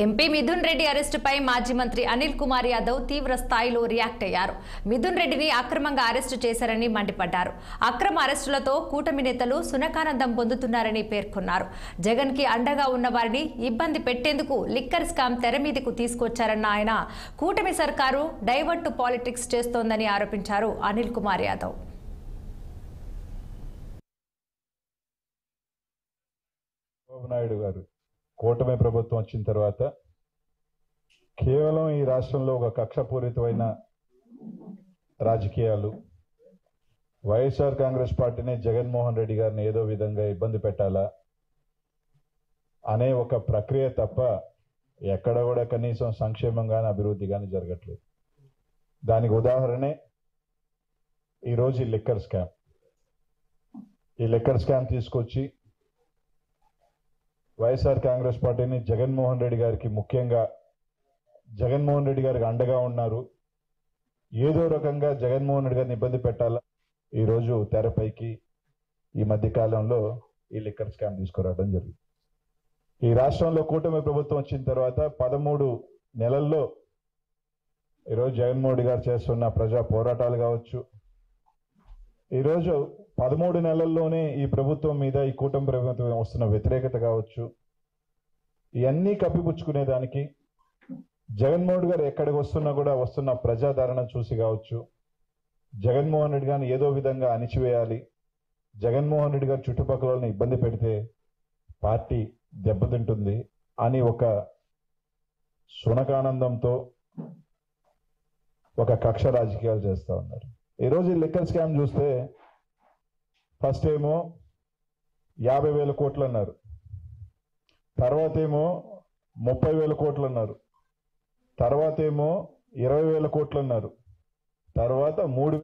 MP Mithun Reddy అరెస్టుపై మాజీ మంత్రి అనిల్ కుమార్ యాదవ్ తీవ్ర స్థాయిలో రియాక్ట్ అయ్యారు. మిథున్ రెడ్డిని అక్రమంగా అరెస్టు చేశారని మండిపడ్డారు. అక్రమ అరెస్టులతో కూటమి నేతలు సునకానందం పొందుతున్నారని పేర్కొన్నారు. జగన్ కి అండగా ఉన్న వారిని ఇబ్బంది పెట్టేందుకు లిక్కర్ స్కామ్ తెర మీదకు తీసుకొచ్చారన్న ఆయన కూటమి సర్కారు డైవర్ట్ పాలిటిక్స్ చేస్తోందని ఆరోపించారు అనిల్ కుమార్ యాదవ్. నాయుడు గారు కూటమి ప్రభుత్వం వచ్చిన తర్వాత కేవలం ఈ రాష్ట్రంలో ఒక కక్షపూరితమైన రాజకీయాలు, వైఎస్ఆర్ కాంగ్రెస్ పార్టీని జగన్మోహన్ రెడ్డి గారిని ఏదో విధంగా ఇబ్బంది పెట్టాలా అనే ఒక ప్రక్రియ తప్ప ఎక్కడ కూడా కనీసం సంక్షేమం కానీ అభివృద్ధి కానీ జరగట్లేదు. దానికి ఉదాహరణే ఈరోజు ఈ లిక్కర్ స్కామ్. ఈ లిక్కర్ స్కామ్ తీసుకొచ్చి వైఎస్ఆర్ కాంగ్రెస్ పార్టీని జగన్మోహన్ రెడ్డి గారికి, ముఖ్యంగా జగన్మోహన్ రెడ్డి గారికి అండగా ఉన్నారు, ఏదో రకంగా జగన్మోహన్ రెడ్డి గారిని ఇబ్బంది పెట్టాలా ఈరోజు తెరపైకి ఈ మధ్య కాలంలో ఈ లిక్కర్ స్కామ్ తీసుకురావడం జరిగింది. ఈ రాష్ట్రంలో కూటమి ప్రభుత్వం వచ్చిన తర్వాత 13 నెలల్లో ఈరోజు జగన్మోహన్ రెడ్డి గారు చేస్తున్న ప్రజా పోరాటాలు కావచ్చు, ఈరోజు 13 నెలల్లోనే ఈ ప్రభుత్వం మీద, ఈ కూటమి ప్రభుత్వం వస్తున్న వ్యతిరేకత కావచ్చు, ఇవన్నీ కప్పిపుచ్చుకునేదానికి జగన్మోహన్ రెడ్డి గారు ఎక్కడికి వస్తున్నా కూడా వస్తున్న ప్రజాదరణ చూసి కావచ్చు, జగన్మోహన్ రెడ్డి గారిని ఏదో విధంగా అణిచివేయాలి, జగన్మోహన్ రెడ్డి గారు చుట్టుపక్కల ఇబ్బంది పెడితే పార్టీ దెబ్బతింటుంది అని ఒక సునకానందంతో ఒక కక్ష రాజకీయాలు చేస్తూ ఉన్నారు. ఈరోజు ఈ లిక్కర్ స్కామ్ చూస్తే ఫస్ట్ ఏమో 50,000 కోట్లు అన్నారు, తర్వాత ఏమో 30,000 కోట్లు అన్నారు, తర్వాత ఏమో 20,000 కోట్లు అన్నారు, తర్వాత 3